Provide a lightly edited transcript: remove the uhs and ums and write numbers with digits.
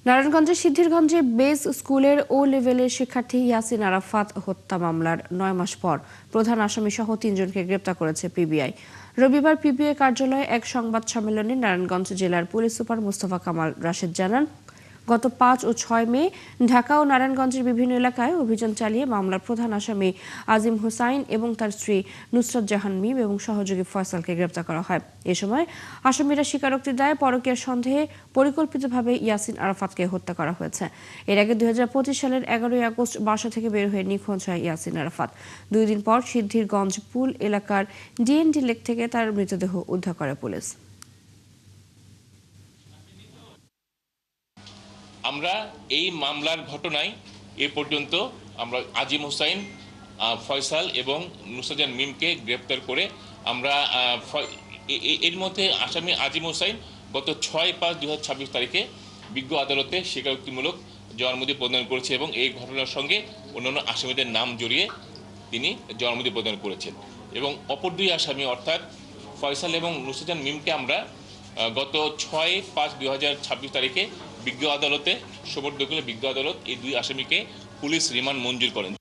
নারায়ণগঞ্জের সিদ্ধিরগঞ্জে বেস স্কুলের ও লেভেলের শিক্ষার্থী ইয়াসিন আরাফাত হত্যা মামলার ৯ মাস পর প্রধান আসামি সহ ৩ জনকে গ্রেপ্তার করেছে পিবিআই। রবিবার পিবিআই কার্যালয়ে এক সংবাদ সম্মেলনে নারায়ণগঞ্জ জেলার পুলিশ সুপার মোস্তফা কামাল রাশেদ জানান, গত ৫ ও ৬ মে ঢাকা ও নারায়ণগঞ্জের বিভিন্ন এলাকায় অভিযান চালিয়ে মামলার প্রধান আসামি আজিম হুসাইন এবং তার স্ত্রী নুসরাত জাহান মিম এবং সহযোগী ফয়সালকে গ্রেপ্তার করা হয়। এ সময় আসামিরা স্বীকারোক্তি দেয় পরকীয়ার সন্দেহে পরিকল্পিতভাবে ইয়াসিন আরাফাতকে হত্যা করা হয়েছে। এর আগে ২০২৫ সালের ১১ই আগস্ট বাসা থেকে বের হয়ে নিখোঁজ হয় ইয়াসিন আরাফাত। ২ দিন পর সিদ্ধিরগঞ্জ পুল এলাকার ডিএনডি লেক থেকে তার মৃতদেহ উদ্ধার করে পুলিশ। আমরা এই মামলার ঘটনায় এ পর্যন্ত আমরা আজিম হোসাইন, ফয়সাল এবং নুসরাত মিমকে গ্রেপ্তার করে আমরা এর মধ্যে আসামি আজিম হোসাইন গত ৬/৫/২০২৬ তারিখে বিজ্ঞ আদালতে স্বীকারোক্তিমূলক জবানবন্দি প্রদান করেছে এবং এই ঘটনার সঙ্গে অন্যান্য আসামিদের নাম জড়িয়ে তিনি জবানবন্দি প্রদান করেছেন। এবং অপর ২ আসামি অর্থাৎ ফয়সাল এবং নুসরাত মিমকে আমরা গত ৬/৫/২০২৬ তারিখে বিজ্ঞ আদালতে সোপর্দ করে বিজ্ঞ আদালত এই ২ আসামিকে পুলিশ রিমান্ড মঞ্জুর করেন।